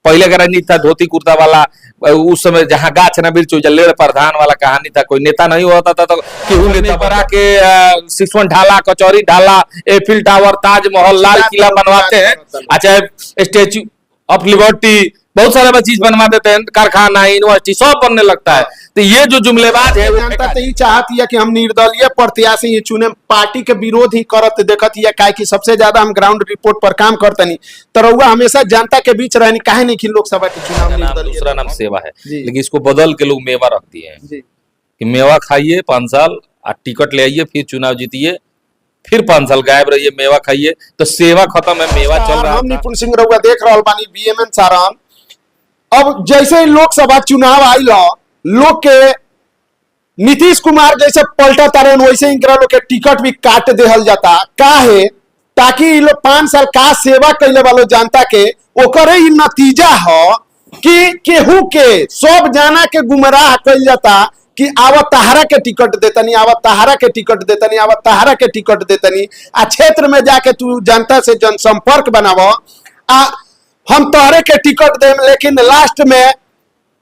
पहले का राजनीति था धोती कुर्ता वाला, उस समय जहां गाछ न बिरचो जल्लेड़ प्रधान वाला कहानी था, कोई नेता नहीं होता था तो केहू नेता बना के सिसवन ढाला, कचौरी ढाला, एफिल टावर, ताजमहल, लाल किला बनवाते हैं, अच्छा स्टेच्यू ऑफ लिबर्टी, बहुत सारे चीज बनवा देते हैं, कारखाना, यूनिवर्सिटी सब बनने लगता है। तो ये जो जुमलेबाज है जनता तो ही चाहती है कि हम निर्दलीय प्रत्याशी ही चुने, पार्टी के विरोध ही करत देखत है, काहे कि सबसे ज्यादा हम ग्राउंड रिपोर्ट पर काम करते नहीं, तो रउआ हमेशा जनता के बीच रहनी, काहे नहीं कि लोकसभा के चुनाव निर्दलीय। दूसरा नाम सेवा है, लेकिन इसको बदल के लोग मेवा रख दिए हैं कि मेवा खाइए 5 साल, टिकट ले आइए, फिर चुनाव जीतिए, फिर 5 साल गायब रहिए, मेवा खाइए, तो सेवा खत्म है, मेवा चल रहा है। हम निपुण सिंह रउआ देख रहा बानी बीएमएन सारण, अब जैसे ही लोकसभा चुनाव आइल, लोग के नीतीश कुमार जैसे पलटा तारन वैसे ही लोग के टिकट भी काट देहल जाता, काहे ताकि लोग 5 साल का सेवा कैले वालों जनता के ओकरे ही नतीजा हो कि केहू के सब जाना के गुमराह कैल जाता कि आवत तहारा के टिकट देतनी, आवत तहारा के टिकट देतनी, आवत तहारा के टिकट देतनी, आ क्षेत्र में जाके तू जनता से जनसंपर्क बनावो, हम तोहरे के टिकट दे, लेकिन लास्ट में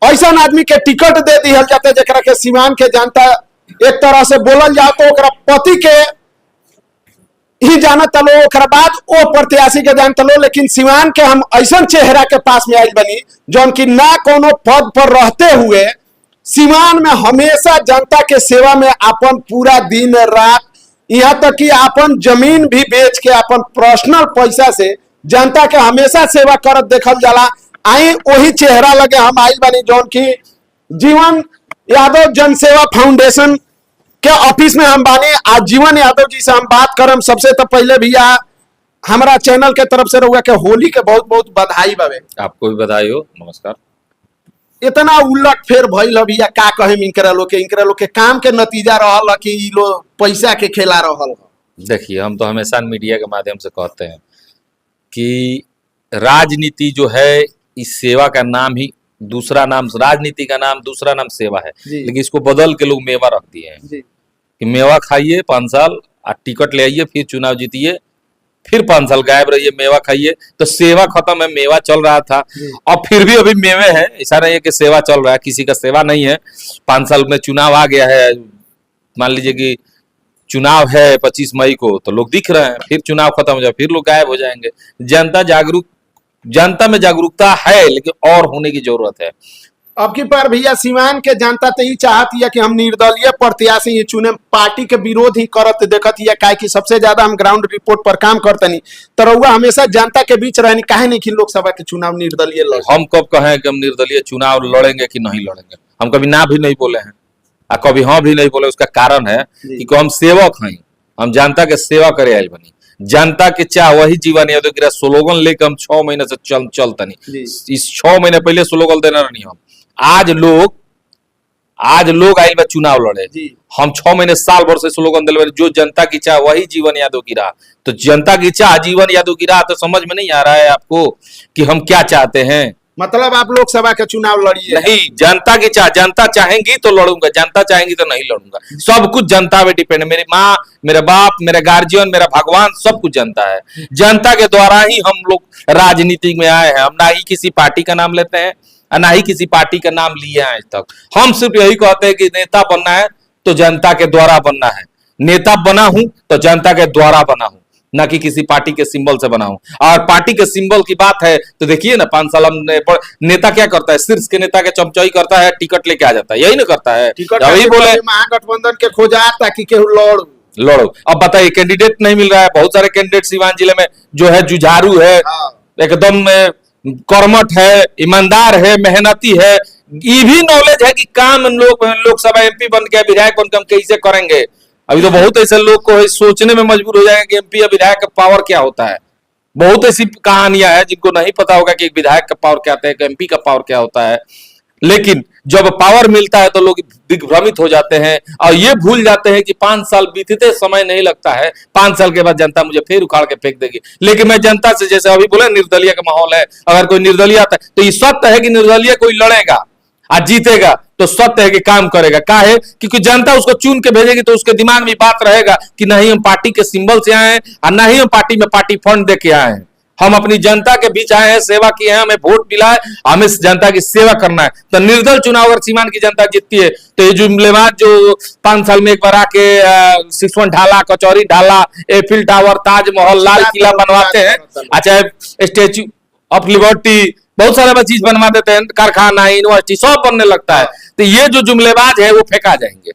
ऐसा आदमी के टिकट दे दिहल जाते जरा के सीमान के जनता एक तरह से बोलल जाओ तो ओकरा पति के ही जानत लो, ओकरा बाद ओ प्रत्याशी के जानत लो, लेकिन सीमान के हम ऐसा चेहरा के पास में आइल बनी जौन की ना कोनो पद पर रहते हुए सीमान में हमेशा जनता के सेवा में अपन पूरा दिन रात, यहाँ तक कि अपन जमीन भी बेच के अपन पर्सनल पैसा से जनता के हमेशा सेवा करत देखल जाला। आई वही चेहरा लगे हम आइल बानी जौन की जीवन यादव जनसेवा फाउंडेशन के ऑफिस में हम बानी। आज जीवन यादव जी से हम बात करम। सबसे तो पहले भैया हमारा चैनल के तरफ से रहुआ के होली के बहुत बहुत बधाई बावे। आपको भी बधाई हो, नमस्कार। इतना उलट फेर भइल भैया, का कहे इनकरा लोग के काम के नतीजा रहल कि ई लोग पैसा के खेला रहल। देखिए, हम तो हमेशा मीडिया के माध्यम से कहते हैं कि राजनीति जो है इस सेवा का नाम ही, दूसरा नाम राजनीति का नाम, दूसरा नाम सेवा है, लेकिन इसको बदल के लोग मेवा रख दिए हैं कि मेवा खाइए 5 साल, टिकट ले आइए, फिर चुनाव जीतिए, फिर 5 साल गायब रहिए, मेवा खाइए, तो सेवा खत्म है, मेवा चल रहा था और फिर भी अभी मेवे है। ऐसा नहीं है कि सेवा चल रहा है, किसी का सेवा नहीं है। 5 साल में चुनाव आ गया है, मान लीजिए कि चुनाव है 25 मई को, तो लोग दिख रहे हैं, फिर चुनाव खत्म हो जाए, फिर लोग गायब हो जाएंगे। जनता में जागरूकता है, लेकिन और होने की जरूरत है। अब की बार भैया सीवान के जनता तो ही चाहती है कि हम निर्दलीय प्रत्याशी ही चुने, पार्टी के विरोध ही करत देखत है, काहे कि सबसे ज्यादा हम ग्राउंड रिपोर्ट पर काम करते नहीं, तो रहुआ हमेशा जनता के बीच रहनी, काहे नहीं कि लोकसभा के चुनाव निर्दलीय लड़े। हम कब कहें कि हम निर्दलीय चुनाव लड़ेंगे कि नहीं लड़ेंगे? हम कभी ना भी नहीं बोले हैं और कभी हाँ भी नहीं बोले। उसका कारण है कि हम सेवक हैं, हम जनता के सेवा करे आयल बनी। जनता के चाह वही जीवन यादव गिरा स्लोगन लेकर हम 6 महीने से चलतनी। इस 6 महीने पहले स्लोगन देना नहीं हम। आज लोग आयल बा चुनाव लड़े, हम 6 महीने साल भर से स्लोगन दिलवा, जो जनता की चाह वही जीवन यादव की राह। तो जनता की चाह जीवन यादव की राह, तो समझ में नहीं आ रहा है आपको कि हम क्या चाहते हैं? मतलब आप लोकसभा के चुनाव लड़िए नहीं, जनता की चाह, जनता चाहेंगी तो लड़ूंगा, जनता चाहेंगी तो नहीं लड़ूंगा। सब कुछ जनता पे डिपेंड है। मेरी माँ, मेरे बाप, मेरे गार्जियन, मेरा भगवान, सब कुछ जनता है। जनता के द्वारा ही हम लोग राजनीति में आए हैं। हम ना ही किसी पार्टी का नाम लेते हैं और ना ही किसी पार्टी का नाम लिए हैं आज तक। हम सिर्फ यही कहते हैं कि नेता बनना है तो जनता के द्वारा बनना है। नेता बना हूं तो जनता के द्वारा बना हूं, ना कि किसी पार्टी के सिंबल से बना हूं। और पार्टी के सिंबल की बात है तो देखिए ना, 5 साल हमने नेता क्या करता है? शीर्ष के नेता के चमचाई करता है, टिकट लेके आ जाता है, यही ना करता है। अभी बोले महागठबंधन के खोजा ताकि केहू लड़ो। अब बताइए, कैंडिडेट नहीं मिल रहा है। बहुत सारे कैंडिडेट सीवान जिले में जो है जुझारू है, एकदम कर्मठ है, ईमानदार है, मेहनती है। ये भी नॉलेज है कि काम लोकसभा एमपी बन के, विधायक बन के हम कैसे करेंगे। अभी तो बहुत ऐसे लोग को सोचने में मजबूर हो जाएंगे कि एमपी या विधायक का पावर क्या होता है। बहुत ऐसी कहानियां हैं जिनको नहीं पता होगा कि एक विधायक का पावर क्या होता है, एमपी का पावर क्या होता है। लेकिन जब पावर मिलता है तो लोग दिग्भ्रमित हो जाते हैं और ये भूल जाते हैं कि 5 साल बीतते समय नहीं लगता है। 5 साल के बाद जनता मुझे फिर उखाड़ के फेंक देगी। लेकिन मैं जनता से, जैसे अभी बोले निर्दलीय का माहौल है, अगर कोई निर्दलीय आता है तो ये सत्य है कि निर्दलीय कोई लड़ेगा आज जीतेगा तो सत्य है कि काम करेगा। क्या है? क्योंकि जनता उसको चुन के भेजेगी तो उसके दिमाग में बात रहेगा कि नहीं हम पार्टी के सिंबल से आए हैं और ना ही हम पार्टी में पार्टी फंड दे के आए हैं। हम अपनी जनता के बीच आए हैं, सेवा किए हैं, हमें वोट मिला है, हमें इस जनता की सेवा करना है। तो निर्दल चुनाव अगर सीवान की जनता जीतती है तो ये जुमलेबाज जो 5 साल में एक बार आके 61 ढाला, कचौरी ढाला, एफिल टावर, ताजमहल, लाल किला बनवाते हैं, अच्छा स्टेच्यू ऑफ लिबर्टी, बहुत सारा चीज बनवा देते हैं, कारखाना, यूनिवर्सिटी सब बनने लगता है, तो ये जो जुमलेबाज है वो फेंका जाएंगे।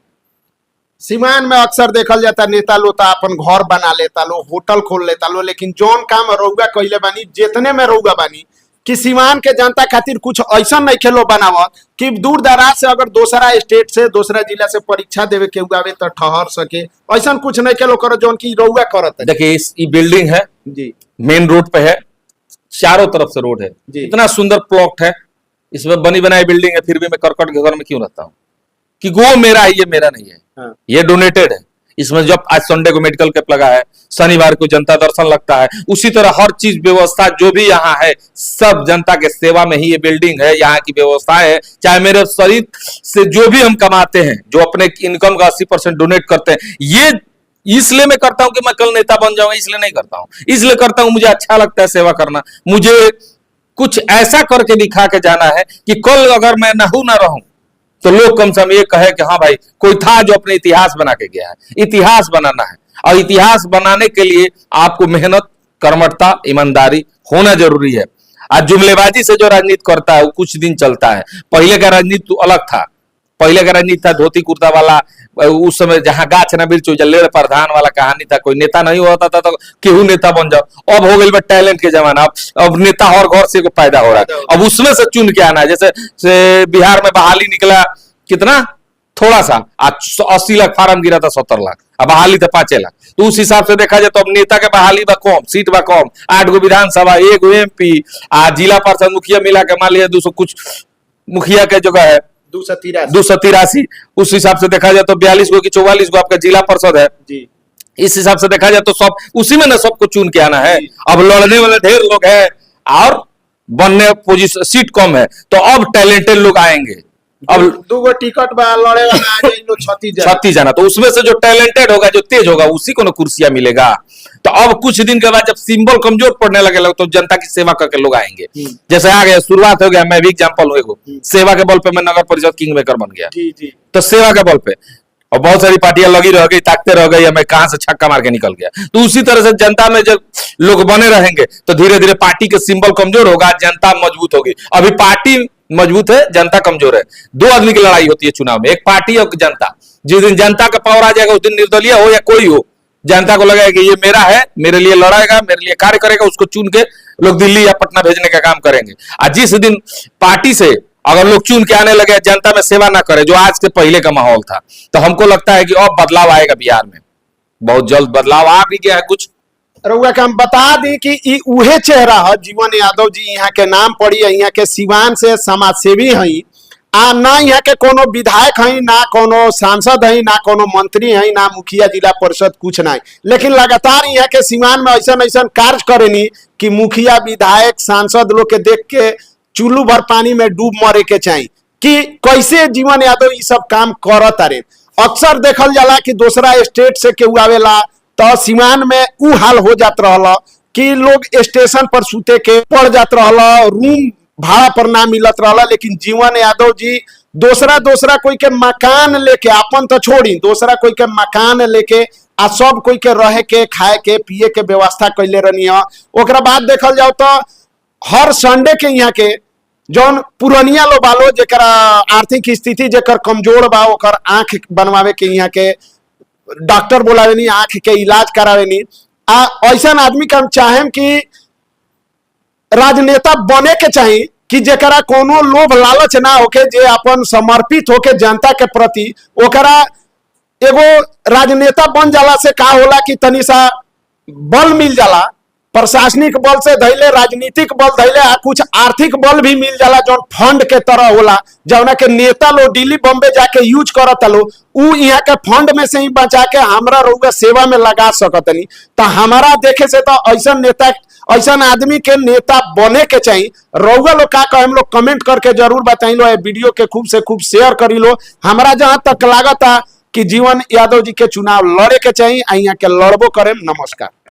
सीमान में अक्सर देखल जाता नेता लोग अपन घर बना लेता लो, होटल खोल लेता लो, लेकिन जौन काम रउआ कइले बानी, जितने में रउआ बानी कि सीमान के जनता खातिर कुछ ऐसा नहीं खेलो बनावत कि दूर दराज से अगर दूसरा स्टेट से, दूसरा जिला से परीक्षा देवे के उगावे तो ठहर सके, ऐसा कुछ नहीं खेलो करो जौन की रउआ करत है। देखिए इस बिल्डिंग है जी, मेन रोड पे है, चारों तरफ से रोड है, इतना सुंदर प्लॉट है, इसमें बनी बनाई बिल्डिंग है, फिर भी मैं करकट के घर में क्यों रहता हूँ कि वो मेरा है, ये मेरा नहीं है। हाँ। ये डोनेटेड है। इसमें जब आज संडे को मेडिकल कैंप लगा है, शनिवार को जनता दर्शन लगता है, उसी तरह हर चीज व्यवस्था जो भी यहाँ है सब जनता के सेवा में ही ये बिल्डिंग है, यहाँ की व्यवस्था है। चाहे मेरे शरीर से जो भी हम कमाते हैं, जो अपने इनकम का 80% डोनेट करते हैं, ये इसलिए मैं करता हूं कि मैं कल नेता बन जाऊंगा, इसलिए नहीं करता हूं, इसलिए करता हूं मुझे अच्छा लगता है सेवा करना। मुझे कुछ ऐसा करके दिखा के जाना है कि कल अगर मैं नहू ना रहूं तो लोग कम से कम ये कहे कि हाँ भाई कोई था जो अपने इतिहास बना के गया है। इतिहास बनाना है, और इतिहास बनाने के लिए आपको मेहनत, कर्मठता, ईमानदारी होना जरूरी है। आज जुमलेबाजी से जो राजनीति करता है वो कुछ दिन चलता है, पहले का राजनीति तो अलग था। पहले का राजनीति था धोती कुर्ता वाला, उस समय जहां गाछ न बिरचो जल्लेड़ प्रधान वाला कहानी था, कोई नेता नहीं होता था तो केहू नेता बन जाओ। अब हो गई टैलेंट के जमाना, अब नेता हर घर से पैदा हो रहा है, अब उसमें से चुन के आना है। जैसे बिहार में बहाली निकला, कितना थोड़ा सा, आज 80 लाख फार्म गिरा था, 70 लाख, अब बहाली था 5 लाख। तो उस हिसाब से देखा जाए तो अब नेता के बहाली बा कम, सीट बा कम, 8 गो विधानसभा, 1 गो MP, जिला पार्षद मुखिया मिला के मान लिया 200 कुछ मुखिया के जगह है 283। उस हिसाब से देखा जाए तो 42 गो की 44 गो आपका जिला परिषद है जी। इस हिसाब से देखा जाए तो सब उसी में ना सबको चुन के आना है। अब लड़ने वाले ढेर लोग हैं और बनने पोजीशन सीट कम है, तो अब टैलेंटेड लोग आएंगे। अब 2 गो टिकट बा लड़े वाला आ जाए 36 जाना, तो उसमें से जो टैलेंटेड होगा, जो तेज होगा, उसी को ना कुर्सियां मिलेगा। तो अब कुछ दिन के बाद जब सिंबल कमजोर पड़ने लगे तो जनता की सेवा करके लोग आएंगे। जैसे आ गया, शुरुआत हो गया, मैं भी एग्जाम्पल हूँ, सेवा के बल पे मैं नगर परिषद किंग मेकर बन गया जी। तो सेवा के बल पे और बहुत सारी पार्टियां लगी रह गई, ताकते रह गई, मैं कहां से छक्का मार के निकल गया। तो उसी तरह से जनता में जब लोग बने रहेंगे तो धीरे धीरे पार्टी के सिंबल कमजोर होगा, जनता मजबूत होगी। अभी पार्टी मजबूत है, जनता कमजोर है। 2 आदमी की लड़ाई होती है चुनाव में, एक पार्टी और जनता। जिस दिन जनता का पावर आ जाएगा उस दिन निर्दलीय हो या कोई हो, जनता को लगेगा कि ये मेरा है, मेरे लिए लड़ाएगा, मेरे लिए कार्य करेगा, उसको चुन के लोग दिल्ली या पटना भेजने का काम करेंगे। और जिस दिन पार्टी से अगर लोग चुन के आने लगे, जनता में सेवा ना करे, जो आज के पहले का माहौल था, तो हमको लगता है कि अब बदलाव आएगा बिहार में, बहुत जल्द बदलाव आ भी गया है। कुछ रउआ के हम बता दी कि ई उहे चेहरा है, जीवन यादव जी यहाँ के नाम पड़ी है, यहाँ के सीवान से समाज सेवी है, ना यहाँ के कोनो विधायक है, ना कोनो सांसद है, ना कोनो मंत्री है, ना मुखिया जिला परिषद, कुछ नहीं। लेकिन लगातार यहाँ के सीवान में ऐसा ऐसा कार्य करेनी कि मुखिया, विधायक, सांसद लोग के देख के चुल्लू भर पानी में डूब मरे के चाहिए कि कैसे जीवन यादव ये सब काम करत अरे। अक्सर देखल जाला कि दूसरा स्टेट से केहू आवेला तो सीवान में उ हाल हो जात रहला कि लोग स्टेशन पर सूते के पड़ जात रहला, रूम भाड़ा पर ना मिलत रहला। लेकिन जीवन यादव जी दूसरा कोई के मकान लेके, अपन तो छोड़ी, दूसरा कोई के मकान लेके आ सब कोई के रहे के, खाए के, पिए के व्यवस्था कैले रहनी। ओकरा बाद देखल जाओ तो हर संडे के यहाँ के जौन पुरनिया लो बालो जेकरा आर्थिक स्थिति जेकर कमजोर बा, ओकर आंख बनवावे के यहाँ के डॉक्टर बोलावेनी, आंख के इलाज करावेनी। ऐसा आदमी के हम चाहेम कि राजनेता बने के चाहिए कि जेकरा कोनो लोभ लालच ना होके, जे अपन समर्पित होके जनता के प्रति, ओकरा एगो राजनेता बन जाला से का होला कि तनी सा बल मिल जाला, प्रशासनिक बल से धैले, राजनीतिक बल धैले, कुछ आर्थिक बल भी मिल जाला, जो फंड के तरह होला, जौना के नेता लो दिल्ली बॉम्बे जाके यूज करत लो, उ यहाँ के फंड में से ही बचा के हमरा रउआ सेवा में लगा सकतनी। तो हमारा देखे से तो ऐसा नेता, ऐसा आदमी के नेता बने के चाहिए। रउआ लोग का कहे, हम लोग कमेंट करके जरूर बताई लो, वीडियो के खूब से खूब शेयर करी लो। हमारा जहां तक लागत कि जीवन यादव जी के चुनाव लड़े के चाहिए, यहाँ के लड़बो करे। नमस्कार।